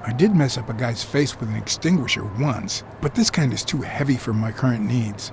I did mess up a guy's face with an extinguisher once, but this kind is too heavy for my current needs.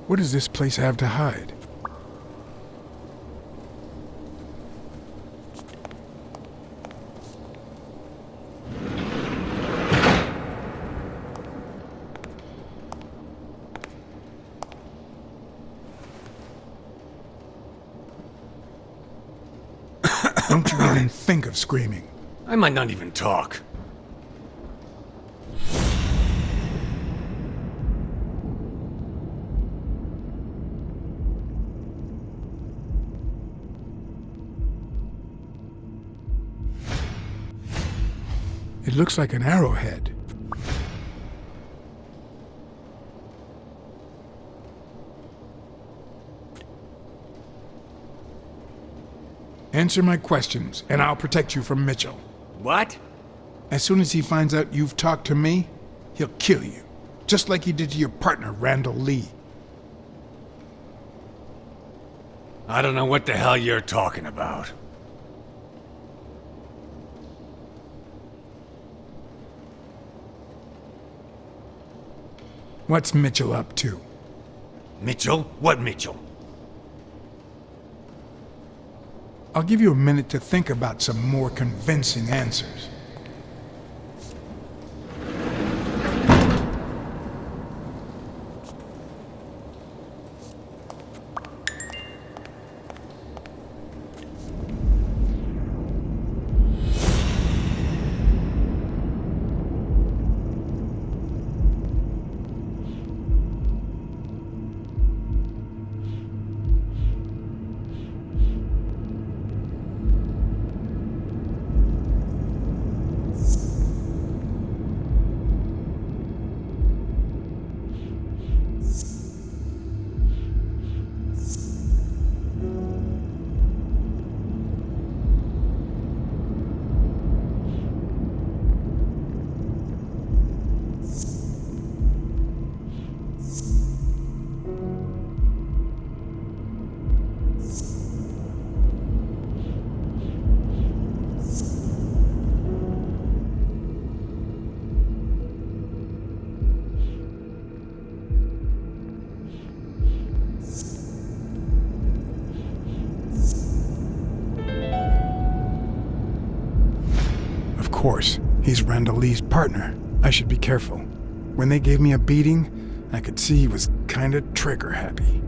What does this place have to hide? Don't you even think of screaming. I might not even talk. It looks like an arrowhead. Answer my questions, and I'll protect you from Mitchell. What? As soon as he finds out you've talked to me, he'll kill you. Just like he did to your partner, Randall Lee. I don't know what the hell you're talking about. What's Mitchell up to? Mitchell? What Mitchell? I'll give you a minute to think about some more convincing answers. course. He's Randall Lee's partner. I should be careful. When they gave me a beating, I could see he was kinda trigger-happy.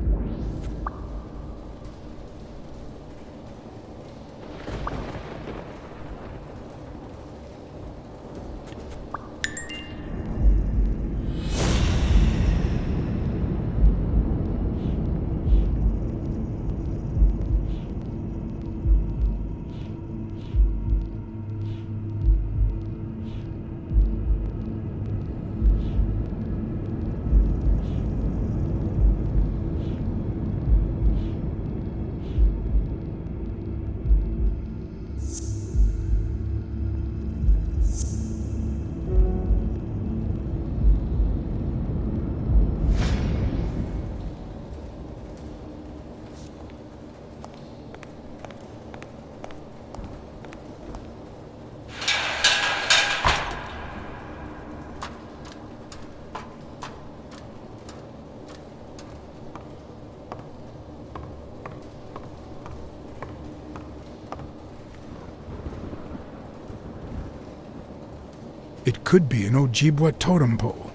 It could be an Ojibwa totem pole,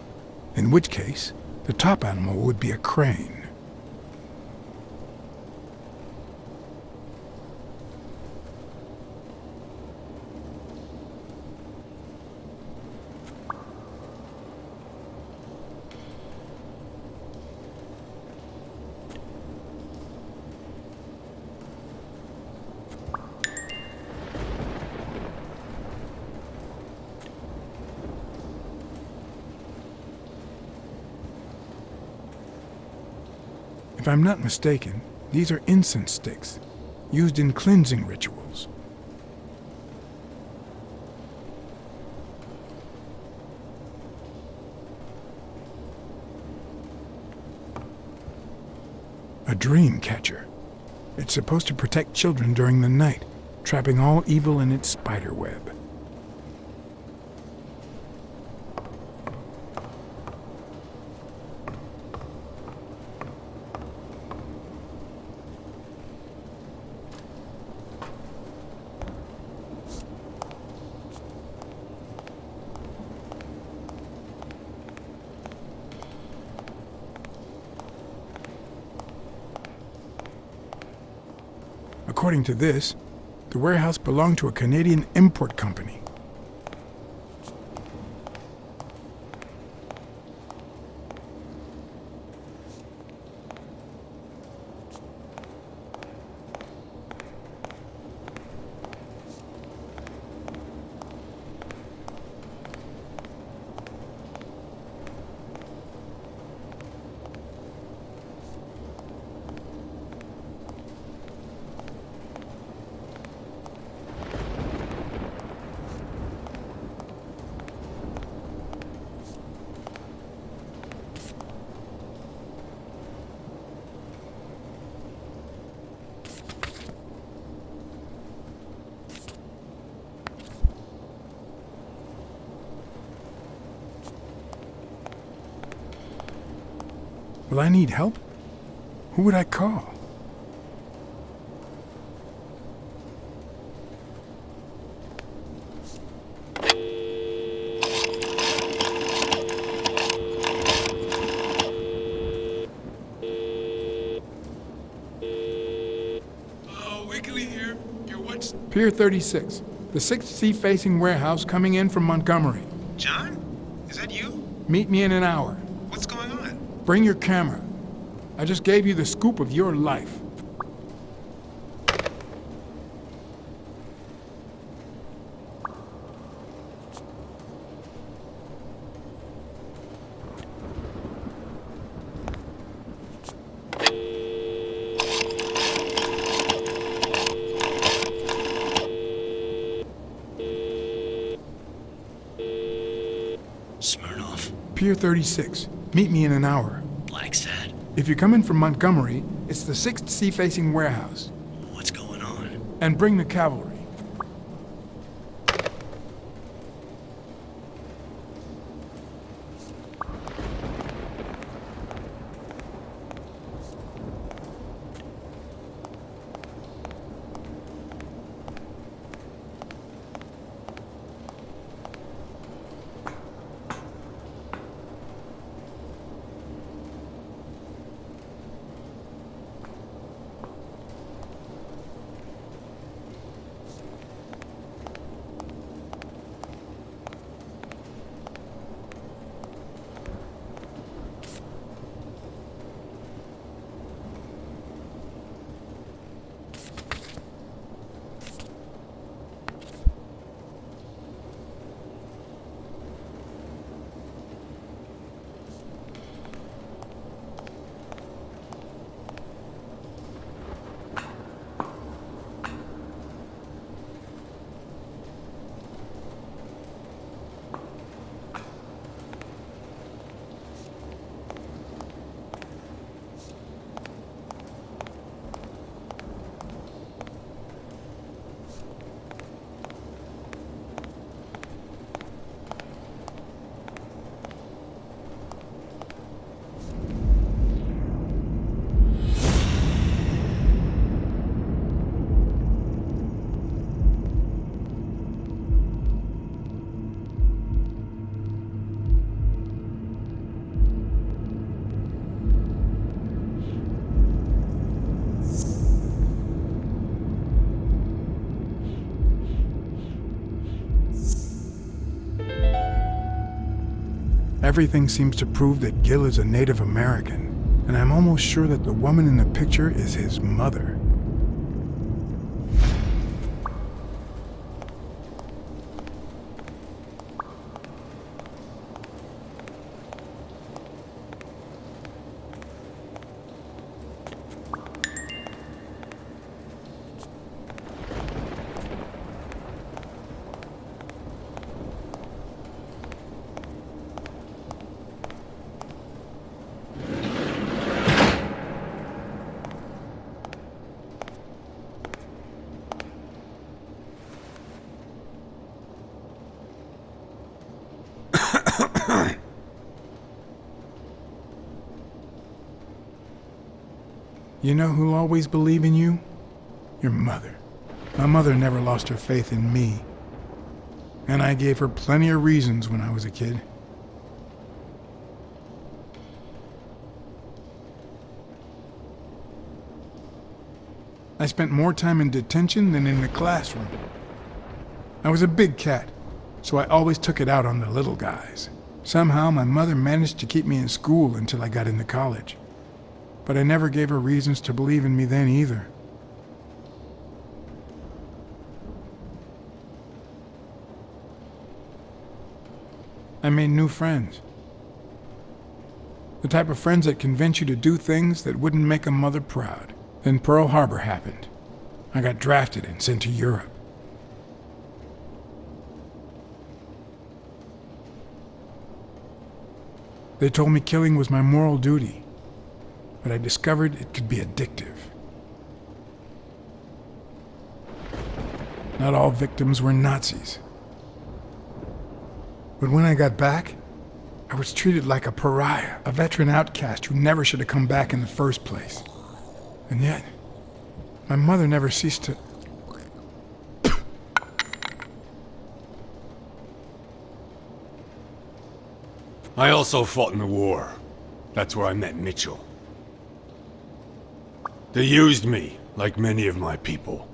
in which case, the top animal would be a crane. If I'm not mistaken, these are incense sticks, used in cleansing rituals. A dream catcher. It's supposed to protect children during the night, trapping all evil in its spider web. According to this, the warehouse belonged to a Canadian import company. Will I need help? Who would I call? Wiggly here. You're what's... Pier 36, the 6th sea-facing warehouse coming in from Montgomery. John? Is that you? Meet me in an hour. What's going on? Bring your camera. I just gave you the scoop of your life. Smirnoff. Pier 36. Meet me in an hour. Blacksad. If you're coming from Montgomery, it's the 6th sea-facing warehouse. What's going on? And bring the cavalry. Everything seems to prove that Gil is a Native American, and I'm almost sure that the woman in the picture is his mother. You know who'll always believe in you? Your mother. My mother never lost her faith in me. And I gave her plenty of reasons when I was a kid. I spent more time in detention than in the classroom. I was a big cat, so I always took it out on the little guys. Somehow my mother managed to keep me in school until I got into college. But I never gave her reasons to believe in me then either. I made new friends. The type of friends that convince you to do things that wouldn't make a mother proud. Then Pearl Harbor happened. I got drafted and sent to Europe. They told me killing was my moral duty, but I discovered it could be addictive. Not all victims were Nazis. But when I got back, I was treated like a pariah, a veteran outcast who never should have come back in the first place. And yet, my mother never ceased to... I also fought in the war. That's where I met Mitchell. They used me, like many of my people.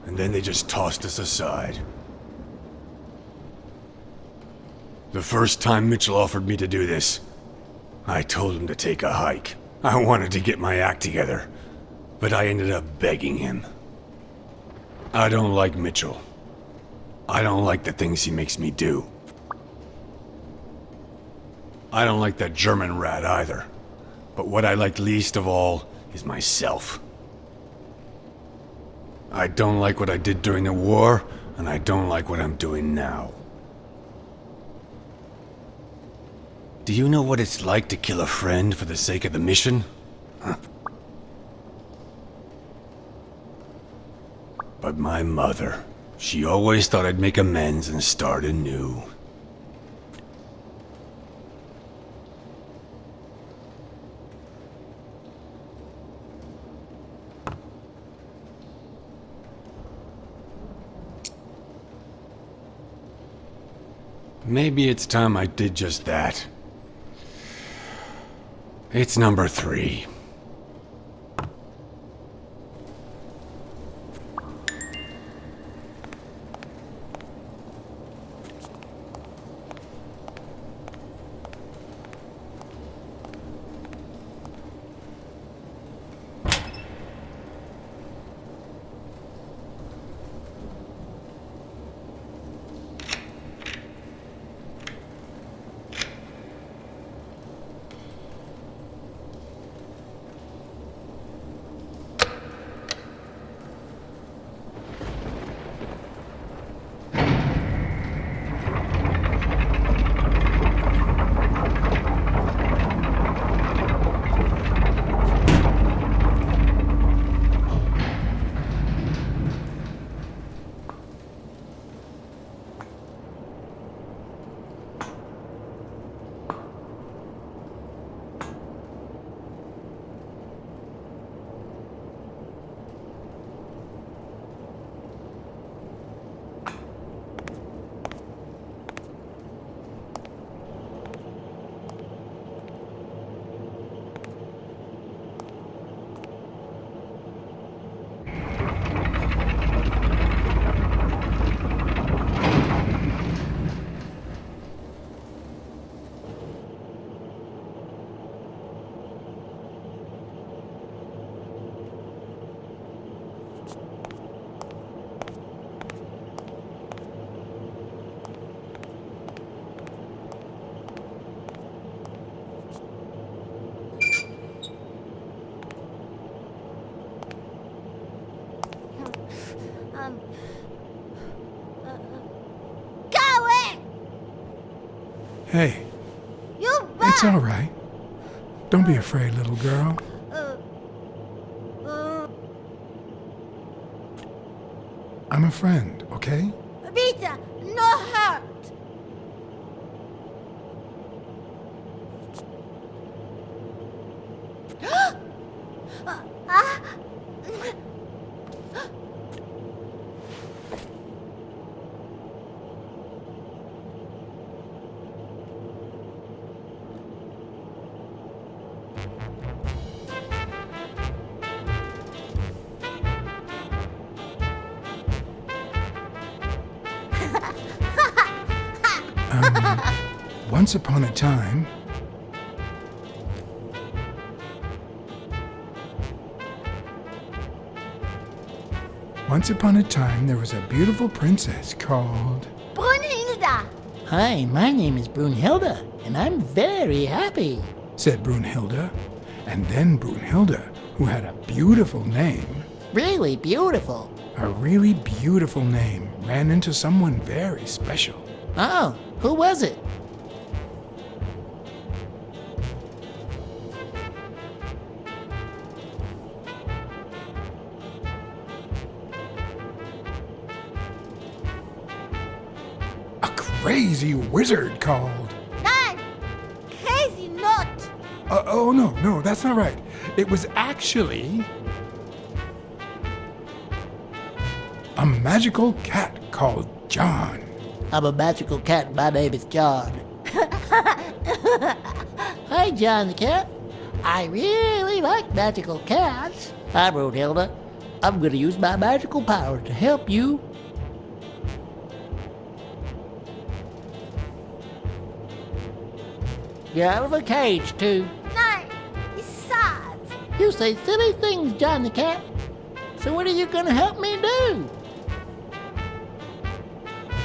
And then they just tossed us aside. The first time Mitchell offered me to do this, I told him to take a hike. I wanted to get my act together, but I ended up begging him. I don't like Mitchell. I don't like the things he makes me do. I don't like that German rat either. But what I like least of all is myself. I don't like what I did during the war, and I don't like what I'm doing now. Do you know what it's like to kill a friend for the sake of the mission? Huh. But my mother, she always thought I'd make amends and start anew. Maybe it's time I did just that. It's number 3. Hey, You're it's back! all right. Don't be afraid, little girl. Uh, uh, I'm a friend, okay? Peter, no hurt! Ah! Once upon a time, there was a beautiful princess called... Brunhilda! Hi, my name is Brunhilde, and I'm very happy. said Brunhilde. And then Brunhilde, who had a beautiful name, Really beautiful. a really beautiful name, ran into someone very special. Oh, who was it? A crazy wizard called... Nein! Crazy not! oh, no, that's not right. It was actually... a magical cat called John. I'm a magical cat. My name is John. Hi, John the cat. I really like magical cats. Hi, Brunhilde. I'm going to use my magical power to help you. Get out of the cage, too. Nein! It's sad! You say silly things, John the cat. So what are you going to help me do?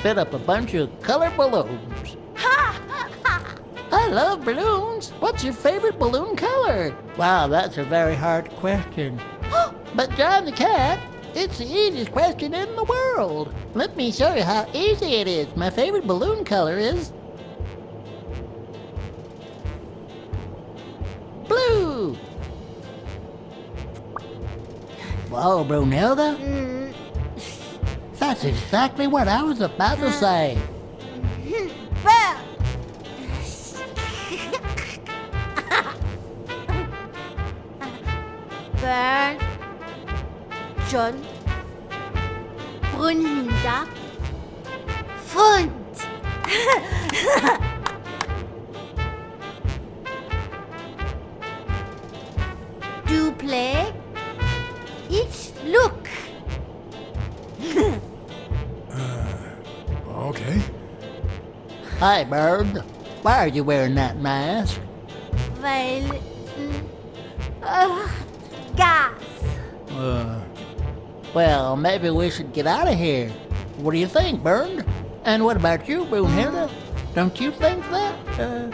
Fit up a bunch of colored balloons. I love balloons. What's your favorite balloon color? Wow, that's a very hard question. But John the cat, it's the easiest question in the world. Let me show you how easy it is. My favorite balloon color is blue. Whoa, Brunhilde. That's exactly what I was about to say. Well... Bernd, John, Brunhilda, Freund. Do play? Each look. Okay. Hi, Bird. Why are you wearing that mask? Weil... gas. Well, maybe we should get out of here. What do you think, Bird? And what about you, Brunhilde? Don't you think that?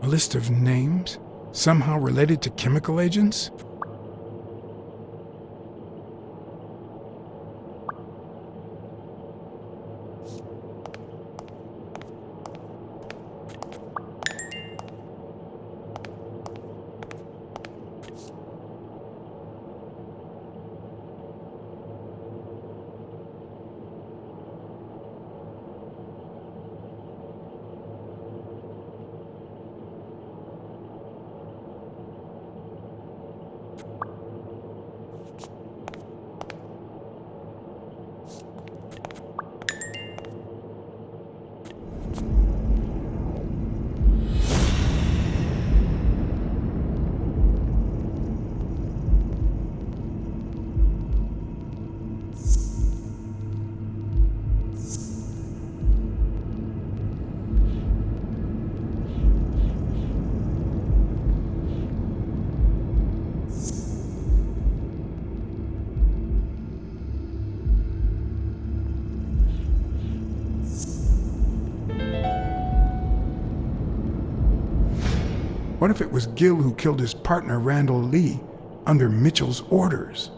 A list of names, somehow related to chemical agents? What if it was Gil who killed his partner Randall Lee under Mitchell's orders?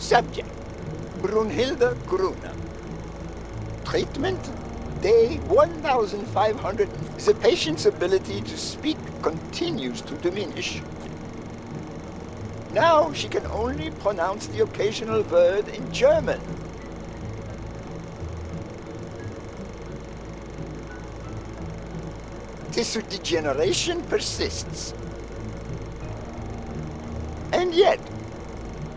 Subject, Brunhilde Gruner. Treatment, day 1500. The patient's ability to speak continues to diminish. Now she can only pronounce the occasional word in German. Tissue degeneration persists. And yet,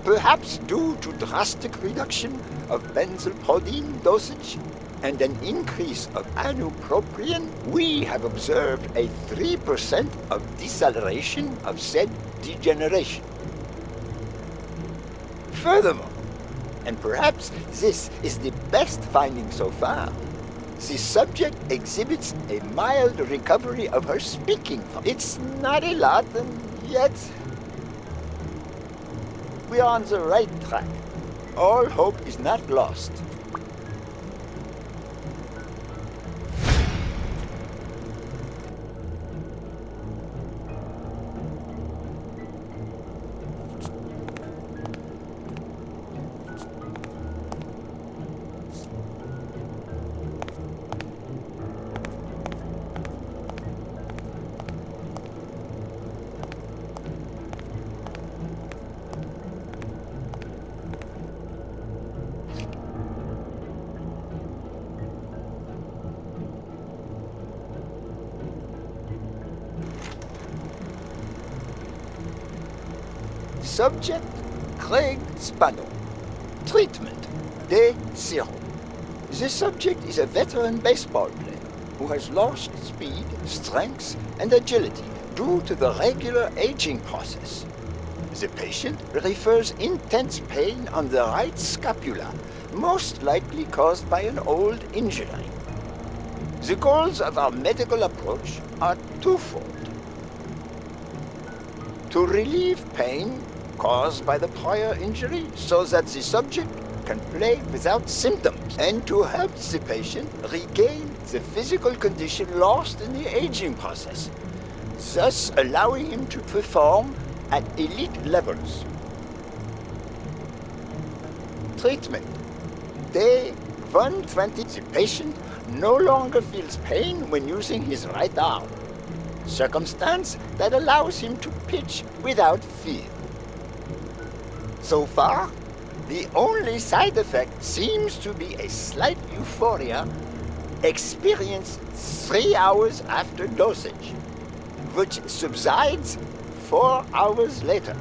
perhaps due to drastic reduction of benzylprodine dosage and an increase of ibupropion, we have observed a 3% of deceleration of said degeneration. Furthermore, and perhaps this is the best finding so far, the subject exhibits a mild recovery of her speaking. It's not a lot, and yet we are on the right track. All hope is not lost. Subject, Craig Spano. Treatment, Day 0. The subject is a veteran baseball player who has lost speed, strength, and agility due to the regular aging process. The patient refers intense pain on the right scapula, most likely caused by an old injury. The goals of our medical approach are twofold. To relieve pain caused by the prior injury so that the subject can play without symptoms, and to help the patient regain the physical condition lost in the aging process, thus allowing him to perform at elite levels. Treatment. Day 120. The patient no longer feels pain when using his right arm, circumstance that allows him to pitch without fear. So far, the only side effect seems to be a slight euphoria experienced 3 hours after dosage, which subsides 4 hours later,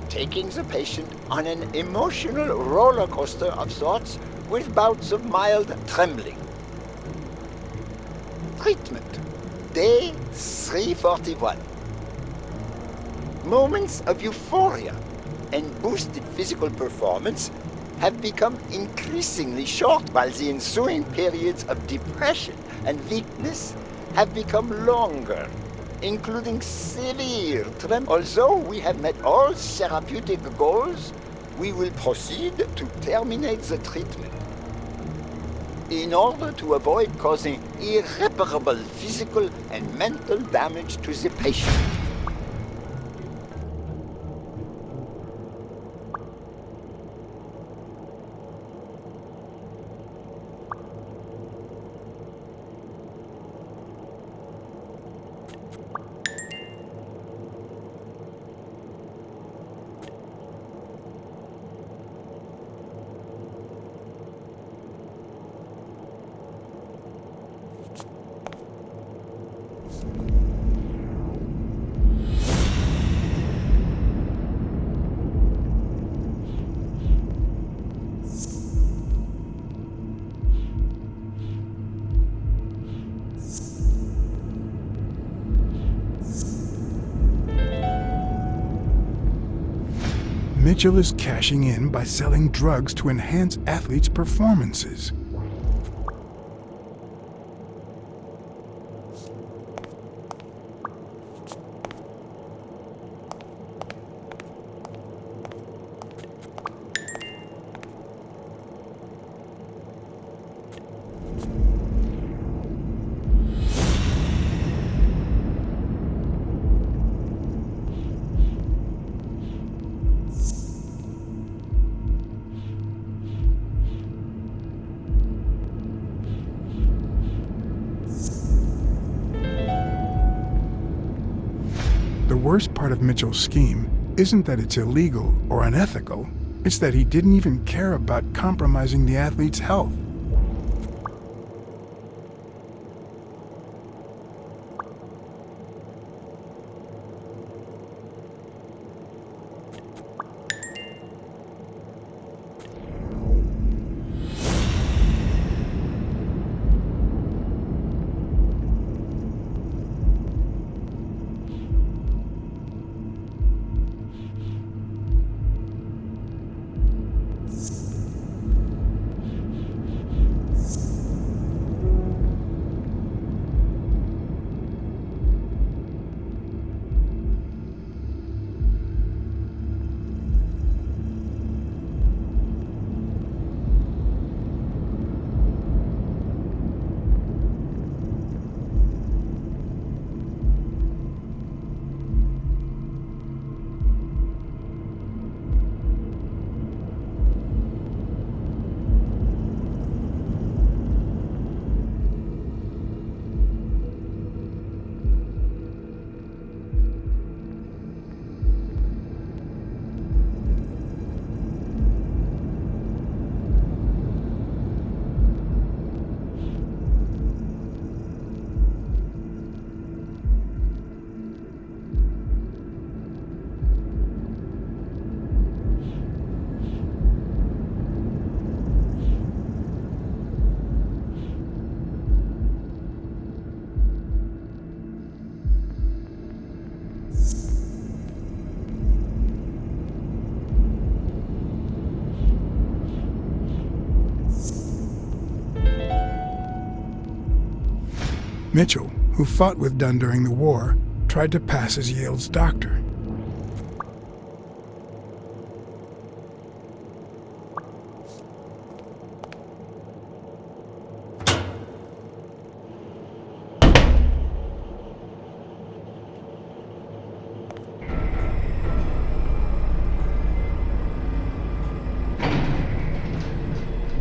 taking the patient on an emotional roller coaster of sorts with bouts of mild trembling. Treatment. Day 341. Moments of euphoria and boosted physical performance have become increasingly short, while the ensuing periods of depression and weakness have become longer, including severe tremor. Although we have met all therapeutic goals, we will proceed to terminate the treatment in order to avoid causing irreparable physical and mental damage to the patient. Mitchell is cashing in by selling drugs to enhance athletes' performances. The worst part of Mitchell's scheme isn't that it's illegal or unethical, it's that he didn't even care about compromising the athlete's health. Mitchell, who fought with Dunn during the war, tried to pass as Yale's doctor.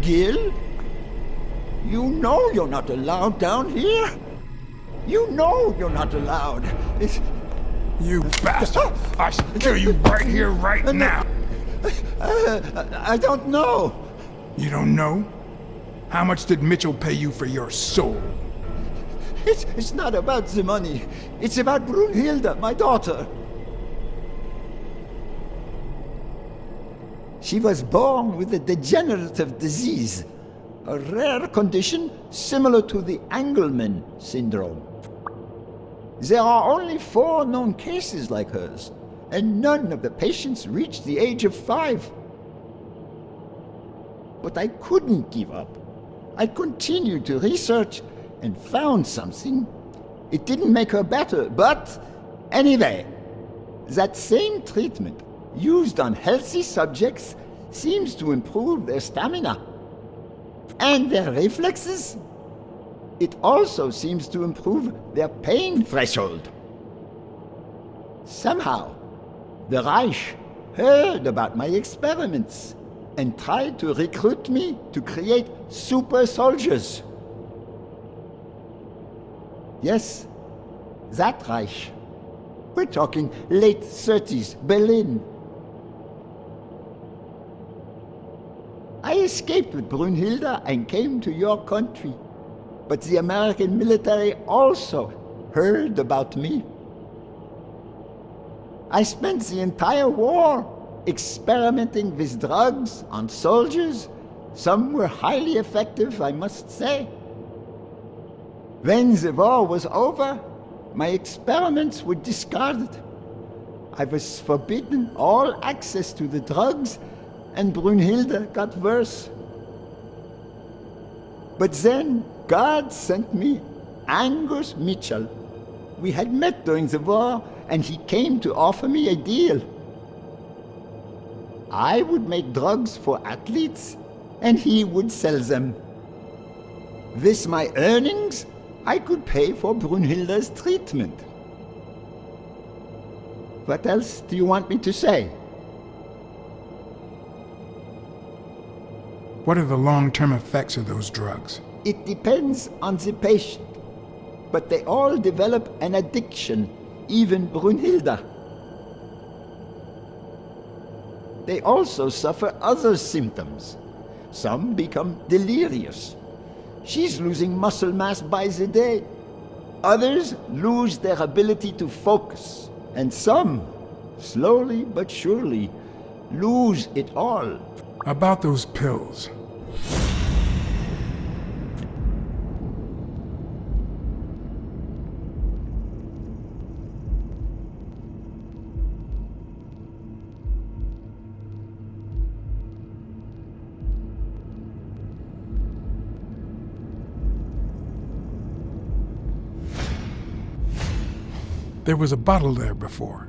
Gil? You know you're not allowed down here. You know you're not allowed. It's... You bastard! I should kill you right here, right now! I don't know. You don't know? How much did Mitchell pay you for your soul? It's not about the money. It's about Brunhilde, my daughter. She was born with a degenerative disease, a rare condition similar to the Engelmann syndrome. There are only 4 known cases like hers, and none of the patients reach the age of 5. But I couldn't give up. I continued to research and found something. It didn't make her better, but anyway, that same treatment used on healthy subjects seems to improve their stamina and their reflexes. It also seems to improve their pain threshold. Somehow, the Reich heard about my experiments and tried to recruit me to create super soldiers. Yes, that Reich. We're talking late 30s, Berlin. I escaped with Brunhilde and came to your country. But the American military also heard about me. I spent the entire war experimenting with drugs on soldiers. Some were highly effective, I must say. When the war was over, my experiments were discarded. I was forbidden all access to the drugs, and Brunhilde got worse. But then God sent me Angus Mitchell. We had met during the war, and he came to offer me a deal. I would make drugs for athletes, and he would sell them. With my earnings, I could pay for Brunhilde's treatment. What else do you want me to say? What are the long-term effects of those drugs? It depends on the patient, but they all develop an addiction, even Brunhilde. They also suffer other symptoms. Some become delirious. She's losing muscle mass by the day. Others lose their ability to focus. And some, slowly but surely, lose it all. About those pills. There was a bottle there before.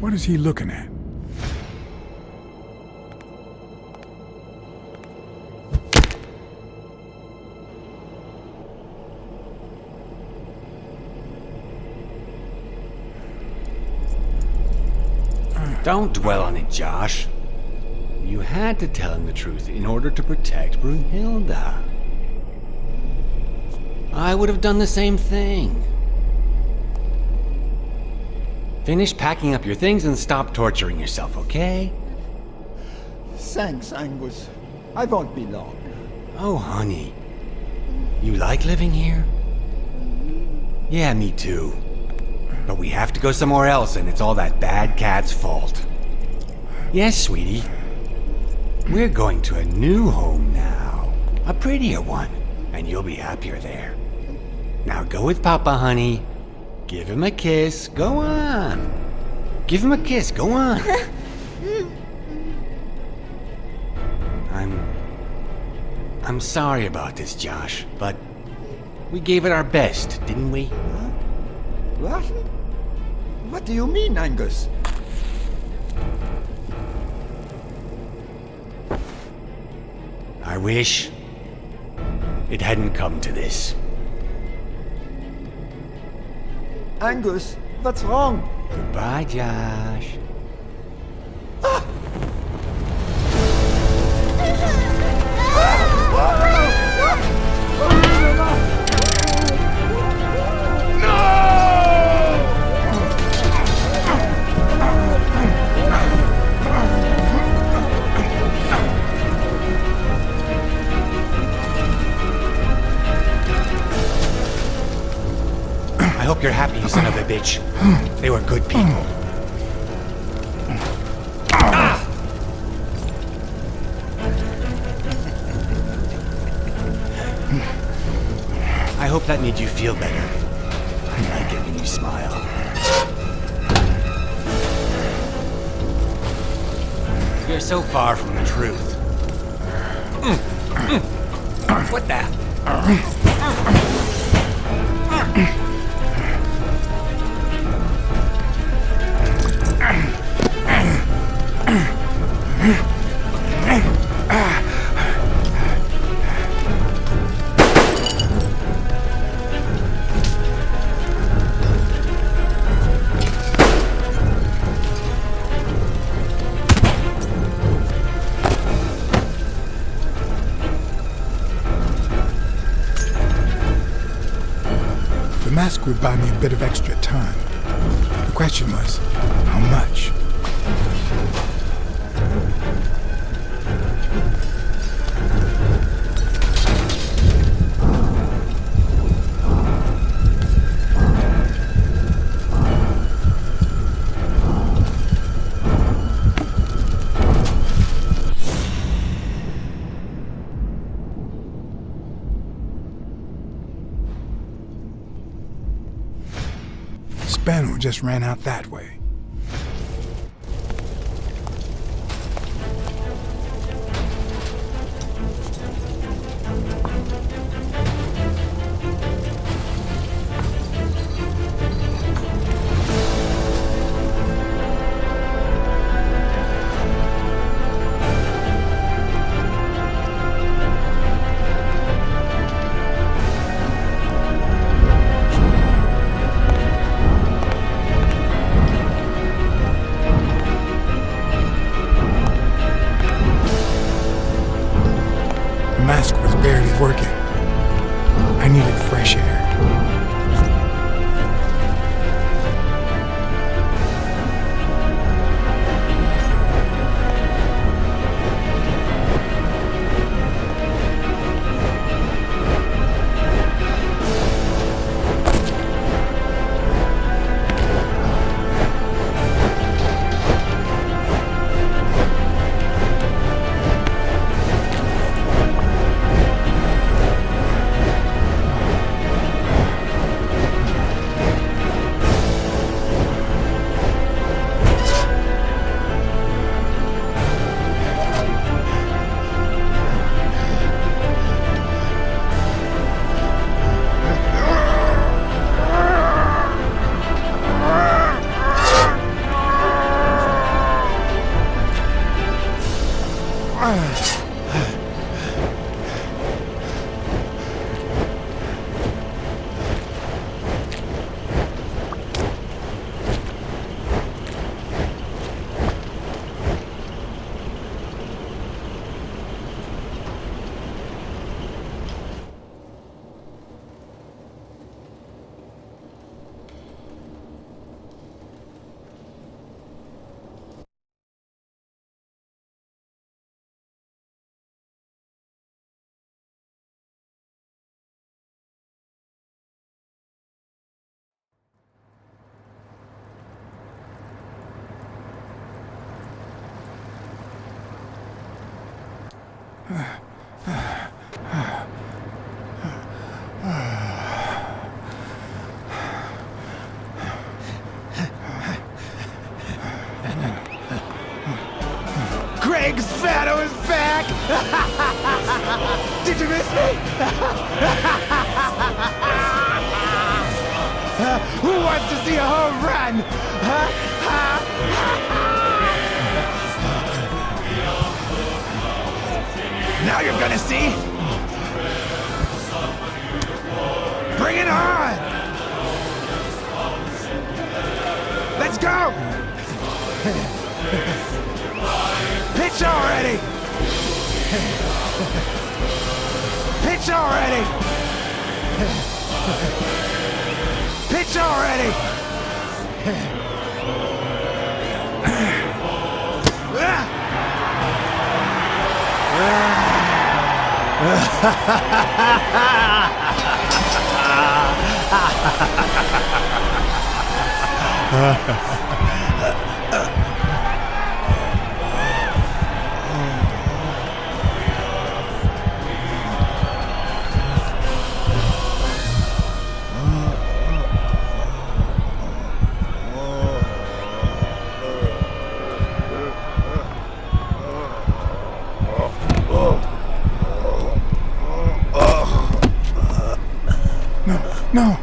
What is he looking at? Don't dwell on it, Josh. You had to tell him the truth in order to protect Brunhilde. I would have done the same thing. Finish packing up your things and stop torturing yourself, okay? Thanks, Angus. I won't be long. Oh, honey. You like living here? Yeah, me too. But we have to go somewhere else, and it's all that bad cat's fault. Yes, sweetie. We're going to a new home now. A prettier one. And you'll be happier there. Now go with Papa, honey. Give him a kiss. Go on. Give him a kiss. Go on. I'm sorry about this, Josh, but we gave it our best, didn't we? Huh? What? What do you mean, Angus? I wish it hadn't come to this. Angus, what's wrong? Goodbye, Josh. I hope you're happy, you son of a bitch. They were good people. I hope that made you feel better. I like it when you smile. You're so far from the truth. What the? The mask would buy me a bit of extra time. The question was, how much? Spano just ran out that way. The mask was barely working. I needed fresh air. Shadow is back! Did you miss me? Who wants to see a home run? Now you're gonna see. Bring it on! Let's go! Pitch already! Pitch already! Pitch already! No.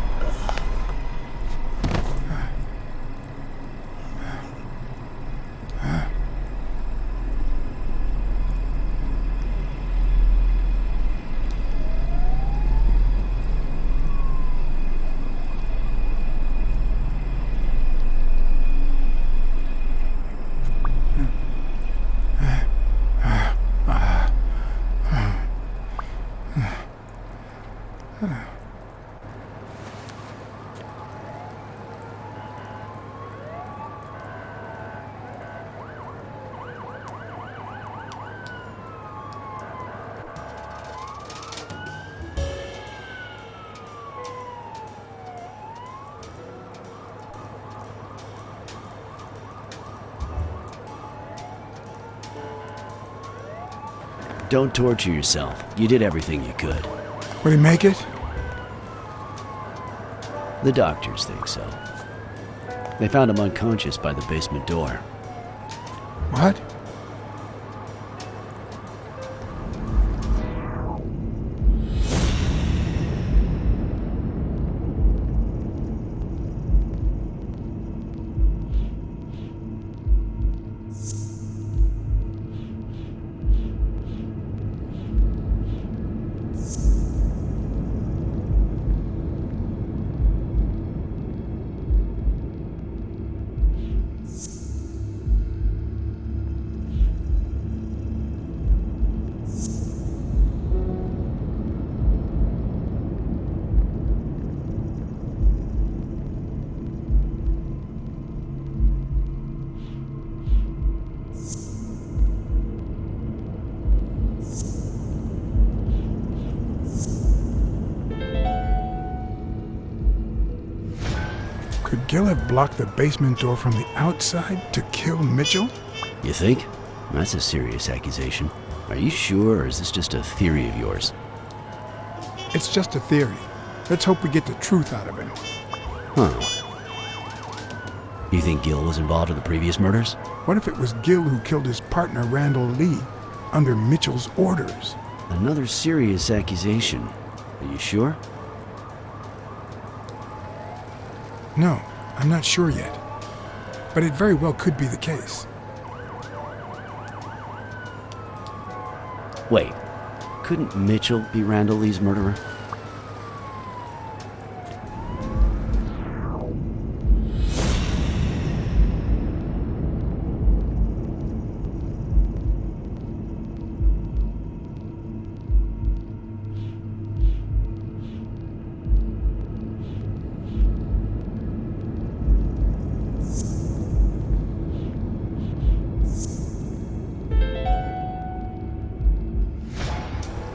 Don't torture yourself. You did everything you could. Will he make it? The doctors think so. They found him unconscious by the basement door. What? Could Gil have blocked the basement door from the outside to kill Mitchell? You think? That's a serious accusation. Are you sure, or is this just a theory of yours? It's just a theory. Let's hope we get the truth out of him. Huh. You think Gil was involved in the previous murders? What if it was Gil who killed his partner Randall Lee under Mitchell's orders? Another serious accusation. Are you sure? No, I'm not sure yet. But it very well could be the case. Wait, couldn't Mitchell be Randall Lee's murderer?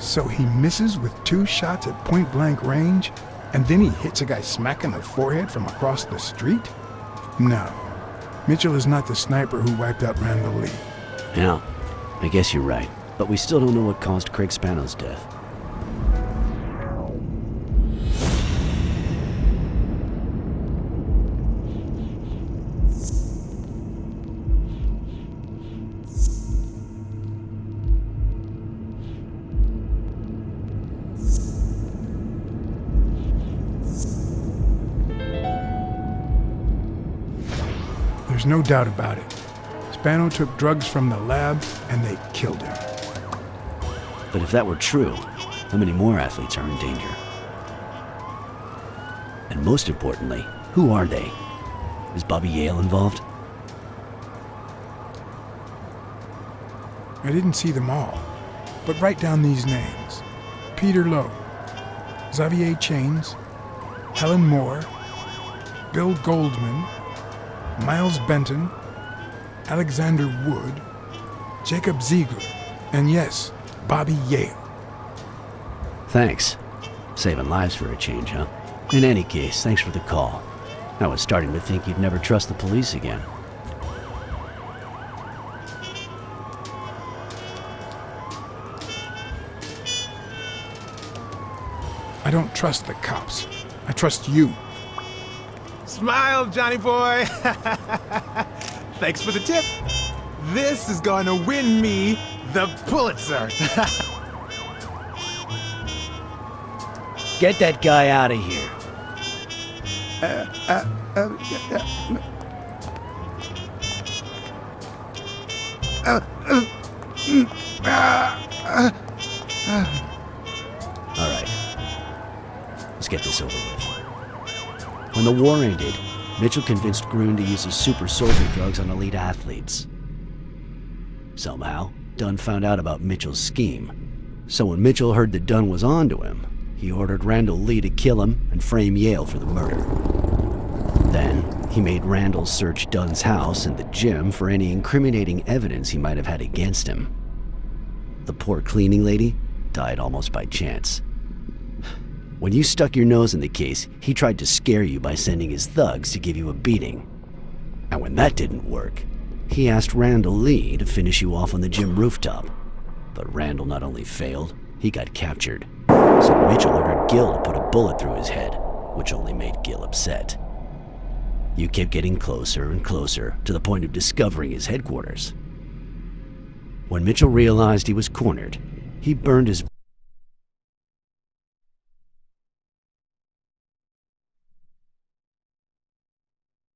So he misses with 2 shots at point-blank range, and then he hits a guy smack in the forehead from across the street? No. Mitchell is not the sniper who wiped out Randall Lee. Yeah, I guess you're right. But we still don't know what caused Craig Spano's death. There's no doubt about it. Spano took drugs from the lab, and they killed him. But if that were true, how many more athletes are in danger? And most importantly, who are they? Is Bobby Yale involved? I didn't see them all, but write down these names. Peter Lowe, Xavier Chains, Helen Moore, Bill Goldman, Miles Benton, Alexander Wood, Jacob Ziegler, and yes, Bobby Yale. Thanks. Saving lives for a change, huh? In any case, thanks for the call. I was starting to think you'd never trust the police again. I don't trust the cops. I trust you. Smile, Johnny boy. Thanks for the tip. This is going to win me the Pulitzer. Get that guy out of here. All right. Let's get this over with. When the war ended, Mitchell convinced Grun to use his super soldier drugs on elite athletes. Somehow, Dunn found out about Mitchell's scheme. So when Mitchell heard that Dunn was onto him, he ordered Randall Lee to kill him and frame Yale for the murder. Then, he made Randall search Dunn's house and the gym for any incriminating evidence he might have had against him. The poor cleaning lady died almost by chance. When you stuck your nose in the case, he tried to scare you by sending his thugs to give you a beating. And when that didn't work, he asked Randall Lee to finish you off on the gym rooftop. But Randall not only failed, he got captured. So Mitchell ordered Gil to put a bullet through his head, which only made Gil upset. You kept getting closer and closer to the point of discovering his headquarters. When Mitchell realized he was cornered, he burned his